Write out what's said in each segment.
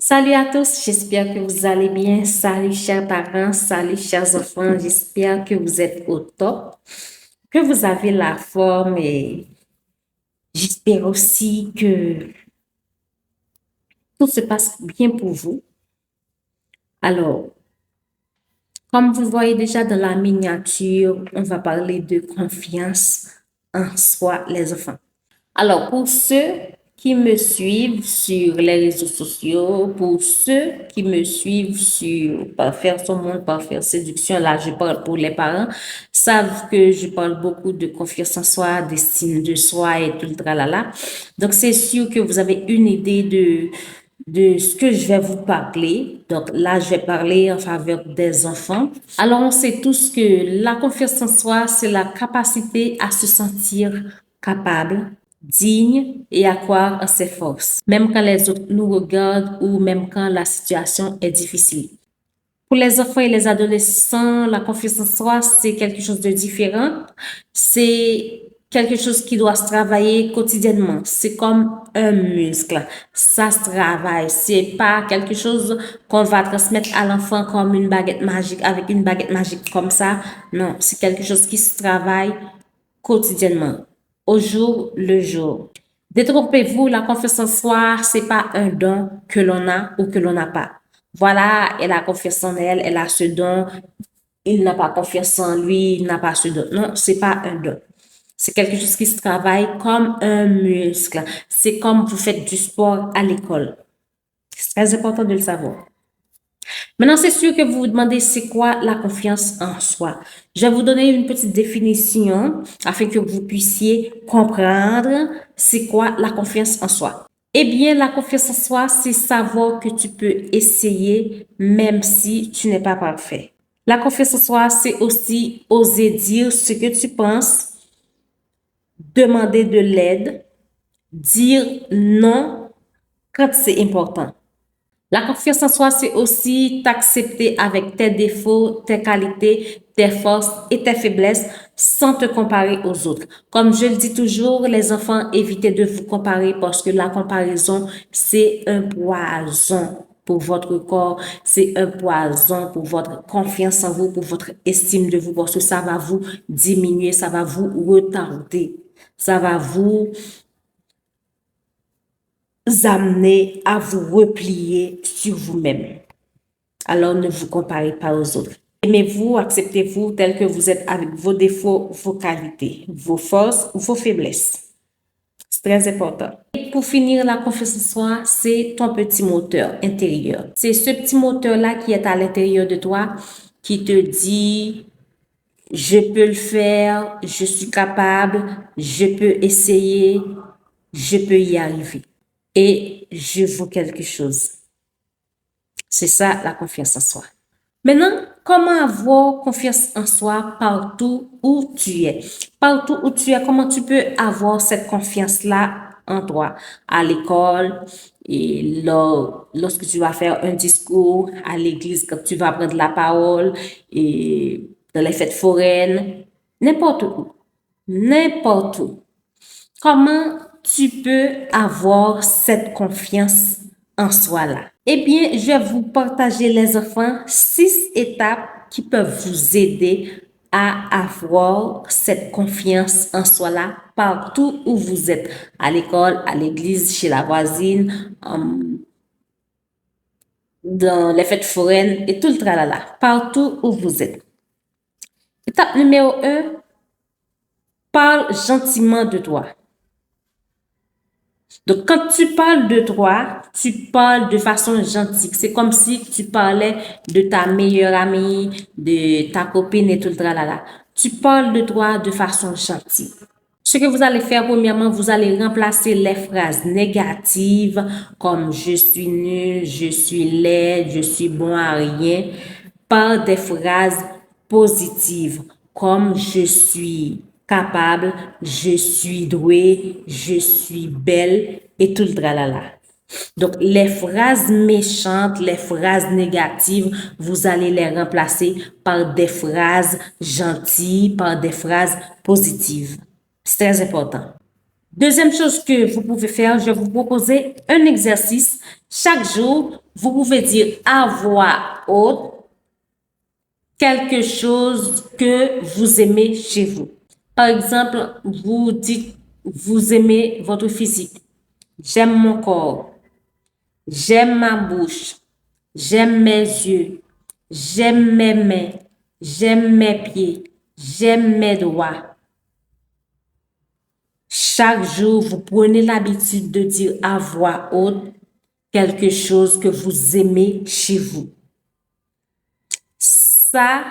Salut à tous, j'espère que vous allez bien. Salut chers parents, salut chers enfants, j'espère que vous êtes au top, que vous avez la forme et j'espère aussi que tout se passe bien pour vous. Alors, comme vous voyez déjà dans la miniature, on va parler de confiance en soi, les enfants. Alors, pour ceux qui me suivent sur les réseaux sociaux, pour ceux qui me suivent sur Parfaire son monde, Parfaire séduction, là, je parle pour les parents, savent que je parle beaucoup de confiance en soi, d'estime de soi et tout le tralala. Donc, c'est sûr que vous avez une idée de ce que je vais vous parler. Donc là, je vais parler en faveur des enfants. Alors, on sait tous que la confiance en soi, c'est la capacité à se sentir capable, digne et à croire en ses forces, même quand les autres nous regardent ou même quand la situation est difficile. Pour les enfants et les adolescents, la confiance en soi, c'est quelque chose de différent. C'est quelque chose qui doit se travailler quotidiennement. C'est comme un muscle. Ça se travaille. C'est pas quelque chose qu'on va transmettre à l'enfant comme une baguette magique, avec une baguette magique comme ça. Non, c'est quelque chose qui se travaille quotidiennement, au jour le jour. Détrompez-vous, la confiance en soi, c'est pas un don que l'on a ou que l'on n'a pas. Voilà, elle a confiance en elle, elle a ce don, il n'a pas confiance en lui, il n'a pas ce don. Non, c'est pas un don. C'est quelque chose qui se travaille comme un muscle. C'est comme vous faites du sport à l'école. C'est très important de le savoir. Maintenant, c'est sûr que vous vous demandez c'est quoi la confiance en soi. Je vais vous donner une petite définition afin que vous puissiez comprendre c'est quoi la confiance en soi. Eh bien, la confiance en soi, c'est savoir que tu peux essayer même si tu n'es pas parfait. La confiance en soi, c'est aussi oser dire ce que tu penses, demander de l'aide, dire non quand c'est important. La confiance en soi, c'est aussi t'accepter avec tes défauts, tes qualités, tes forces et tes faiblesses sans te comparer aux autres. Comme je le dis toujours, les enfants, évitez de vous comparer parce que la comparaison, c'est un poison pour votre corps, c'est un poison pour votre confiance en vous, pour votre estime de vous, parce que ça va vous diminuer, ça va vous retarder, ça va vous amener à vous replier sur vous-même. Alors ne vous comparez pas aux autres. Aimez-vous, acceptez-vous tel que vous êtes avec vos défauts, vos qualités, vos forces, vos faiblesses. C'est très important. Et pour finir, la confiance en soi, c'est ton petit moteur intérieur. C'est ce petit moteur-là qui est à l'intérieur de toi qui te dit, je peux le faire, je suis capable, je peux essayer, je peux y arriver. Et je vaux quelque chose. C'est ça, la confiance en soi. Maintenant, comment avoir confiance en soi partout où tu es? Partout où tu es, comment tu peux avoir cette confiance-là en toi? À l'école, et lorsque tu vas faire un discours, à l'église, quand tu vas prendre la parole, et dans les fêtes foraines, n'importe où. N'importe où. Comment tu peux avoir cette confiance en soi-là? Eh bien, je vais vous partager, les enfants, 6 étapes qui peuvent vous aider à avoir cette confiance en soi-là partout où vous êtes, à l'école, à l'église, chez la voisine, dans les fêtes foraines et tout le tralala, partout où vous êtes. Étape numéro 1, parle gentiment de toi. Donc, quand tu parles de toi, tu parles de façon gentille. C'est comme si tu parlais de ta meilleure amie, de ta copine et tout le tralala. Tu parles de toi de façon gentille. Ce que vous allez faire, premièrement, vous allez remplacer les phrases négatives comme je suis nul, je suis laid, je suis bon à rien par des phrases positives comme je suis capable, je suis douée, je suis belle et tout le tralala. Donc, les phrases méchantes, les phrases négatives, vous allez les remplacer par des phrases gentilles, par des phrases positives. C'est très important. Deuxième chose que vous pouvez faire, je vais vous proposer un exercice. Chaque jour, vous pouvez dire à voix haute quelque chose que vous aimez chez vous. Par exemple, vous dites, vous aimez votre physique. J'aime mon corps. J'aime ma bouche. J'aime mes yeux. J'aime mes mains. J'aime mes pieds. J'aime mes doigts. Chaque jour, vous prenez l'habitude de dire à voix haute quelque chose que vous aimez chez vous. Ça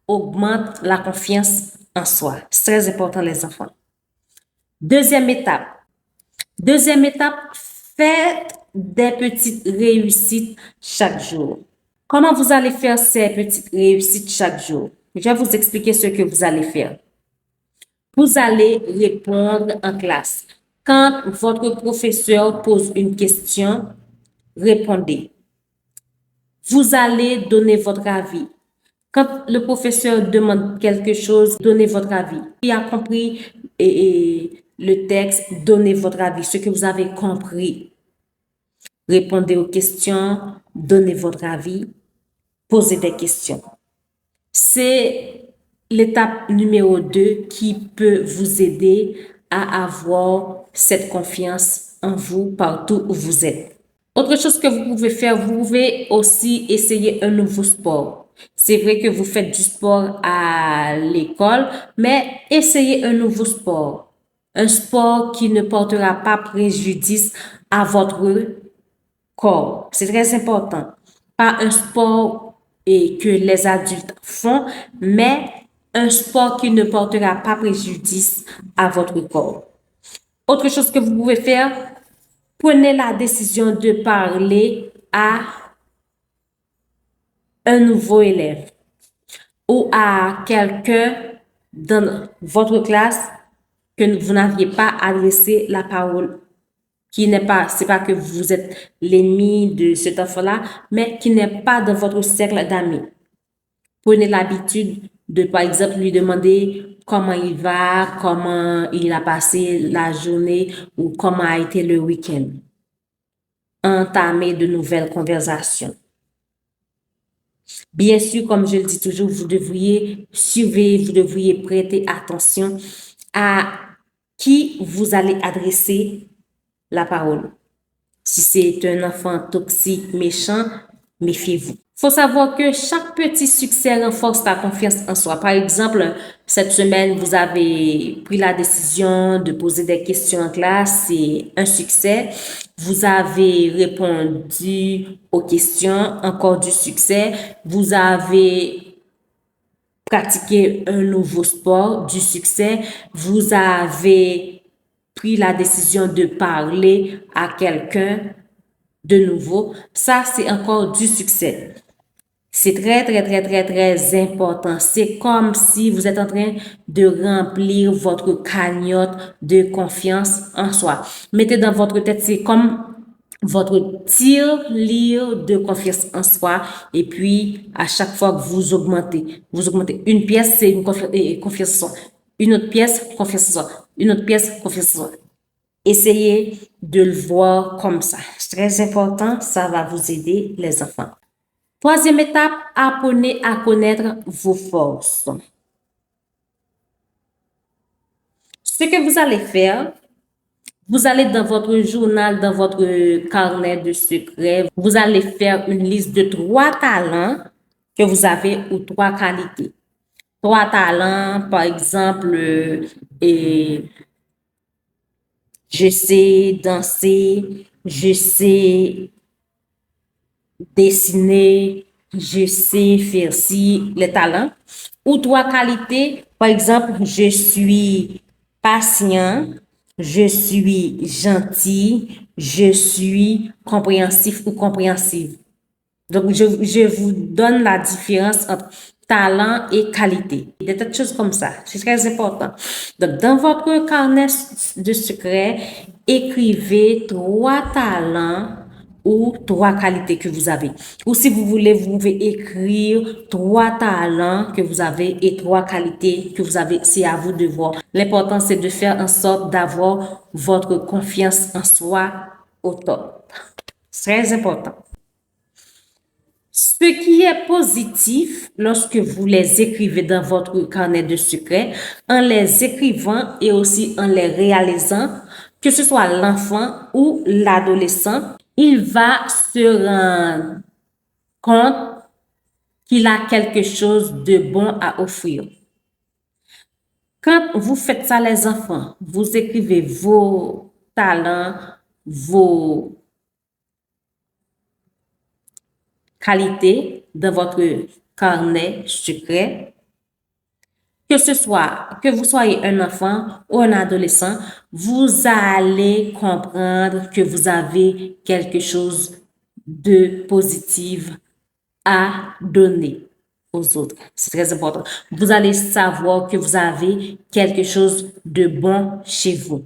augmente la confiance en soi. C'est très important, les enfants. Deuxième étape. Deuxième étape, faites des petites réussites chaque jour. Comment vous allez faire ces petites réussites chaque jour? Je vais vous expliquer ce que vous allez faire. Vous allez répondre en classe. Quand votre professeur pose une question, répondez. Vous allez donner votre avis. Quand le professeur demande quelque chose, donnez votre avis. Il a compris le texte, donnez votre avis, ce que vous avez compris. Répondez aux questions, donnez votre avis, posez des questions. C'est l'étape numéro 2 qui peut vous aider à avoir cette confiance en vous partout où vous êtes. Autre chose que vous pouvez faire, vous pouvez aussi essayer un nouveau sport. C'est vrai que vous faites du sport à l'école, mais essayez un nouveau sport. Un sport qui ne portera pas préjudice à votre corps. C'est très important. Pas un sport que les adultes font, mais un sport qui ne portera pas préjudice à votre corps. Autre chose que vous pouvez faire, prenez la décision de parler à un nouveau élève ou à quelqu'un dans votre classe que vous n'aviez pas adressé la parole, qui n'est pas, c'est pas que vous êtes l'ennemi de cet enfant-là, mais qui n'est pas dans votre cercle d'amis. Prenez l'habitude de, par exemple, lui demander comment il va, comment il a passé la journée ou comment a été le week-end. Entamer de nouvelles conversations. Bien sûr, comme je le dis toujours, vous devriez surveiller, vous devriez prêter attention à qui vous allez adresser la parole. Si c'est un enfant toxique, méchant, méfiez-vous. Il faut savoir que chaque petit succès renforce la confiance en soi. Par exemple, cette semaine, vous avez pris la décision de poser des questions en classe, c'est un succès. Vous avez répondu aux questions, encore du succès. Vous avez pratiqué un nouveau sport, du succès. Vous avez pris la décision de parler à quelqu'un de nouveau. Ça, c'est encore du succès. C'est très, très, très, très, très important. C'est comme si vous êtes en train de remplir votre cagnotte de confiance en soi. Mettez dans votre tête, c'est comme votre tirelire de confiance en soi. Et puis, à chaque fois que vous augmentez une pièce, c'est une confiance en soi. Une autre pièce, confiance en soi. Une autre pièce, confiance en soi. Essayez de le voir comme ça. C'est très important. Ça va vous aider, les enfants. Troisième étape, apprenez à connaître vos forces. Ce que vous allez faire, vous allez dans votre journal, dans votre carnet de secrets, vous allez faire une liste de 3 talents que vous avez ou 3 qualités. 3 talents, par exemple, je sais danser, je sais dessiner, je sais faire ci, les talents. Ou 3 qualités, par exemple, je suis patient, je suis gentil, je suis compréhensif ou compréhensive. Donc, je vous donne la différence entre talent et qualité. Des tas de choses comme ça. C'est très important. Donc, dans votre carnet de secrets, écrivez 3 talents ou 3 qualités que vous avez. Ou si vous voulez, vous pouvez écrire 3 talents que vous avez et 3 qualités que vous avez. C'est à vous de voir. L'important, c'est de faire en sorte d'avoir votre confiance en soi au top. Très important. Ce qui est positif lorsque vous les écrivez dans votre carnet de secrets, en les écrivant et aussi en les réalisant, que ce soit l'enfant ou l'adolescent, il va se rendre compte qu'il a quelque chose de bon à offrir. Quand vous faites ça, les enfants, vous écrivez vos talents, vos qualités dans votre carnet secret. Que vous soyez un enfant ou un adolescent, vous allez comprendre que vous avez quelque chose de positif à donner aux autres. C'est très important. Vous allez savoir que vous avez quelque chose de bon chez vous.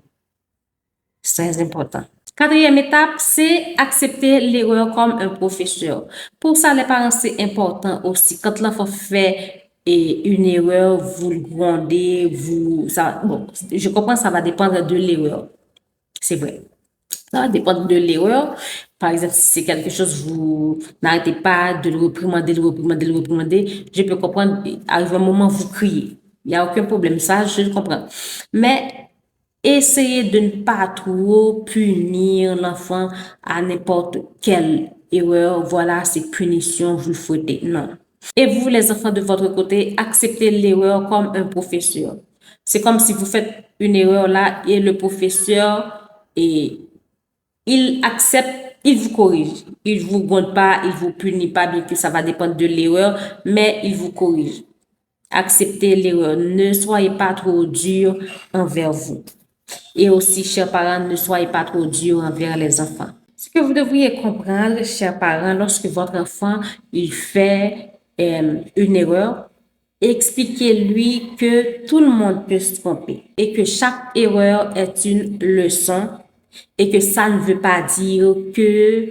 C'est très important. Quatrième étape, c'est accepter l'erreur comme un professeur. Pour ça, les parents, c'est important aussi. Quand l'enfant fait une erreur, vous le grondez, bon, je comprends, ça va dépendre de l'erreur. C'est vrai. Ça va dépendre de l'erreur. Par exemple, si c'est quelque chose, vous n'arrêtez pas de le reprimander, je peux comprendre, arrive un moment, vous criez. Il n'y a aucun problème, ça, je comprends. Mais essayez de ne pas trop punir l'enfant à n'importe quelle erreur. Voilà, c'est punition, vous le fouettez. Non. Et vous, les enfants de votre côté, acceptez l'erreur comme un professeur. C'est comme si vous faites une erreur là et le professeur, il accepte, il vous corrige. Il vous gronde pas, il vous punit pas, bien que ça va dépendre de l'erreur, mais il vous corrige. Acceptez l'erreur. Ne soyez pas trop dur envers vous. Et aussi, chers parents, ne soyez pas trop durs envers les enfants. Ce que vous devriez comprendre, chers parents, lorsque votre enfant il fait une erreur, expliquez-lui que tout le monde peut se tromper et que chaque erreur est une leçon et que ça ne veut pas dire que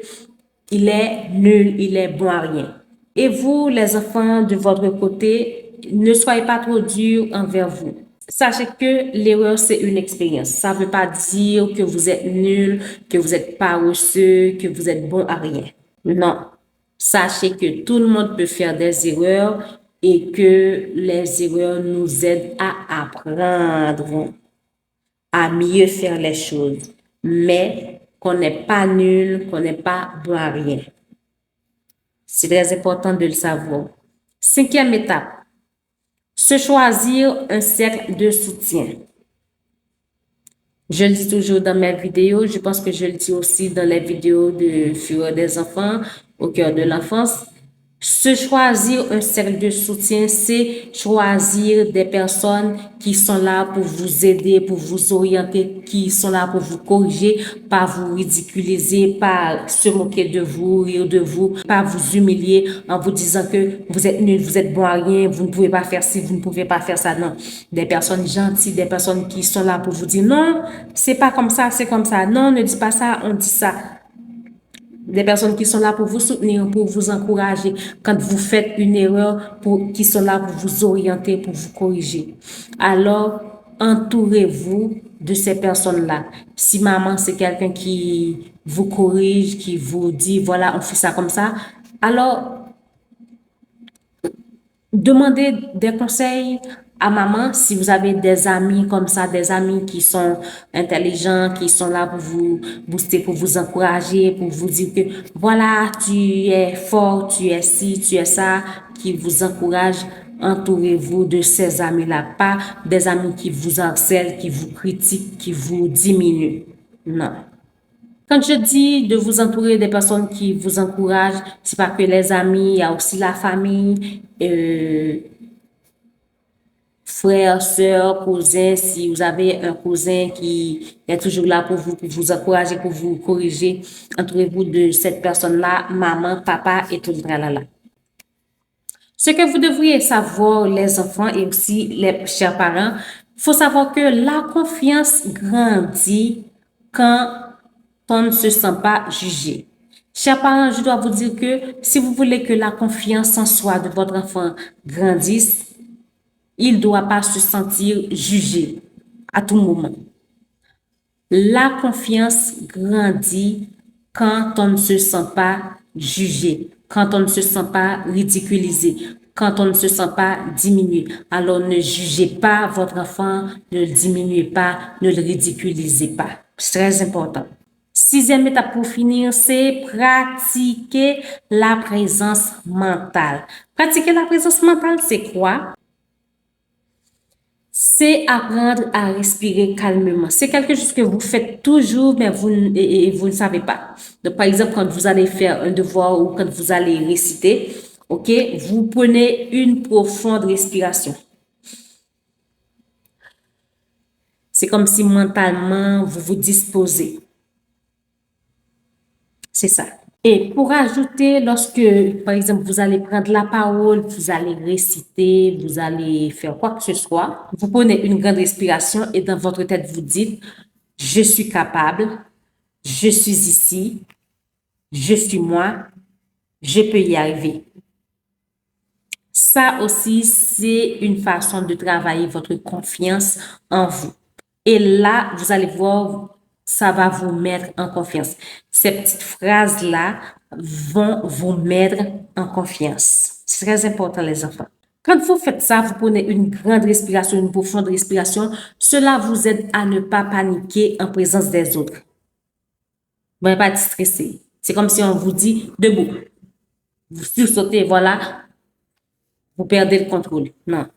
il est nul, il est bon à rien. Et vous, les enfants de votre côté, ne soyez pas trop durs envers vous. Sachez que l'erreur, c'est une expérience. Ça ne veut pas dire que vous êtes nul, que vous êtes paresseux, que vous êtes bon à rien. Non. Sachez que tout le monde peut faire des erreurs et que les erreurs nous aident à apprendre, à mieux faire les choses. Mais qu'on n'est pas nul, qu'on n'est pas bon à rien. C'est très important de le savoir. Cinquième étape. Se choisir un cercle de soutien. Je le dis toujours dans mes vidéos, je pense que je le dis aussi dans les vidéos de Fureur des enfants, au cœur de l'enfance. Se choisir un cercle de soutien, c'est choisir des personnes qui sont là pour vous aider, pour vous orienter, qui sont là pour vous corriger, pas vous ridiculiser, pas se moquer de vous, rire de vous, pas vous humilier en vous disant que vous êtes nul, vous êtes bon à rien, vous ne pouvez pas faire ci, vous ne pouvez pas faire ça. Non. Des personnes gentilles, des personnes qui sont là pour vous dire non, c'est pas comme ça, c'est comme ça. Non, ne dis pas ça, on dit ça. Des personnes qui sont là pour vous soutenir, pour vous encourager quand vous faites une erreur, qui sont là pour vous orienter, pour vous corriger. Alors, entourez-vous de ces personnes-là. Si maman, c'est quelqu'un qui vous corrige, qui vous dit, voilà, on fait ça comme ça, alors, demandez des conseils à maman si vous avez des amis comme ça, des amis qui sont intelligents, qui sont là pour vous booster, pour vous encourager, pour vous dire que voilà, tu es fort, tu es ci, tu es ça, qui vous encouragent. Entourez-vous de ces amis-là, pas des amis qui vous harcèlent, qui vous critiquent, qui vous diminuent. Non. Quand je dis de vous entourer des personnes qui vous encouragent, c'est pas que les amis, il y a aussi la famille, frères, sœurs, cousins. Si vous avez un cousin qui est toujours là pour vous encourager, pour vous corriger, entourez-vous de cette personne-là, maman, papa et tout le tralala. Ce que vous devriez savoir, les enfants et aussi les chers parents, il faut savoir que la confiance grandit quand on ne se sent pas jugé. Chers parents, je dois vous dire que si vous voulez que la confiance en soi de votre enfant grandisse, il ne doit pas se sentir jugé à tout moment. La confiance grandit quand on ne se sent pas jugé, quand on ne se sent pas ridiculisé, quand on ne se sent pas diminué. Alors ne jugez pas votre enfant, ne le diminuez pas, ne le ridiculisez pas. C'est très important. Sixième étape pour finir, c'est pratiquer la présence mentale. Pratiquer la présence mentale, c'est quoi? C'est apprendre à respirer calmement. C'est quelque chose que vous faites toujours, mais vous ne savez pas. Donc, par exemple, quand vous allez faire un devoir ou quand vous allez réciter, OK, vous prenez une profonde respiration. C'est comme si mentalement, vous vous disposez. C'est ça. Et pour ajouter, lorsque, par exemple, vous allez prendre la parole, vous allez réciter, vous allez faire quoi que ce soit, vous prenez une grande respiration et dans votre tête, vous dites, je suis capable, je suis ici, je suis moi, je peux y arriver. Ça aussi, c'est une façon de travailler votre confiance en vous. Et là, vous allez voir, ça va vous mettre en confiance. Ces petites phrases-là vont vous mettre en confiance. C'est très important, les enfants. Quand vous faites ça, vous prenez une grande respiration, une profonde respiration. Cela vous aide à ne pas paniquer en présence des autres. Vous n'allez pas être stressé. C'est comme si on vous dit debout. Vous sursautez, voilà, vous perdez le contrôle. Non.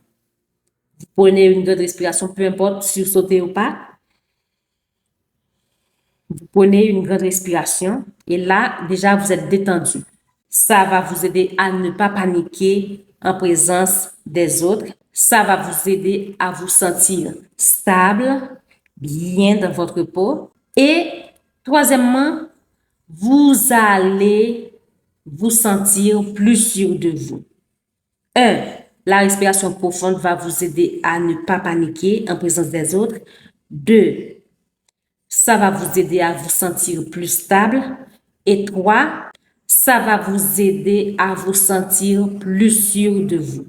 Vous prenez une grande respiration, peu importe, sursauter ou pas. Vous prenez une grande respiration et là, déjà, vous êtes détendu. Ça va vous aider à ne pas paniquer en présence des autres. Ça va vous aider à vous sentir stable, bien dans votre peau. Et troisièmement, vous allez vous sentir plus sûr de vous. 1. La respiration profonde va vous aider à ne pas paniquer en présence des autres. 2. Ça va vous aider à vous sentir plus stable. Et 3. Ça va vous aider à vous sentir plus sûr de vous.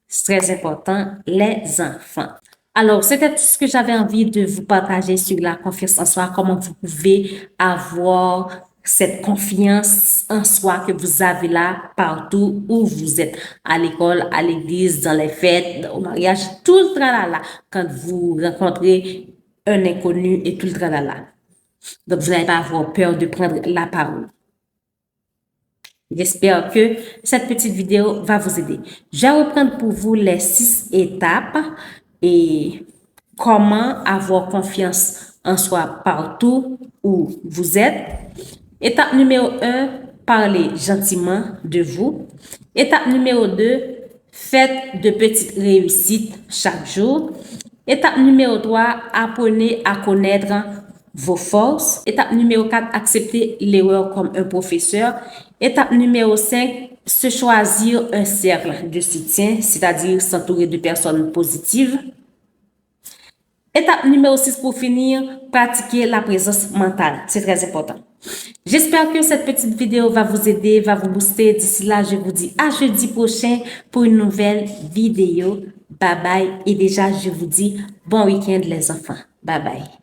C'est très important, les enfants. Alors, c'était tout ce que j'avais envie de vous partager sur la confiance en soi, comment vous pouvez avoir cette confiance en soi que vous avez là partout où vous êtes, à l'école, à l'église, dans les fêtes, au mariage, tout le tralala, quand vous rencontrez un inconnu et tout le tralala. Donc, vous n'allez pas avoir peur de prendre la parole. J'espère que cette petite vidéo va vous aider. Je vais reprendre pour vous les 6 étapes et comment avoir confiance en soi partout où vous êtes. Étape numéro 1, parlez gentiment de vous. Étape numéro 2, faites de petites réussites chaque jour. Étape numéro 3, apprenez à connaître vos forces. Étape numéro 4, accepter l'erreur comme un professeur. Étape numéro 5, se choisir un cercle de soutien, c'est-à-dire s'entourer de personnes positives. Étape numéro 6 pour finir, pratiquer la présence mentale. C'est très important. J'espère que cette petite vidéo va vous aider, va vous booster. D'ici là, je vous dis à jeudi prochain pour une nouvelle vidéo. Bye bye. Et déjà, je vous dis bon week-end les enfants. Bye bye.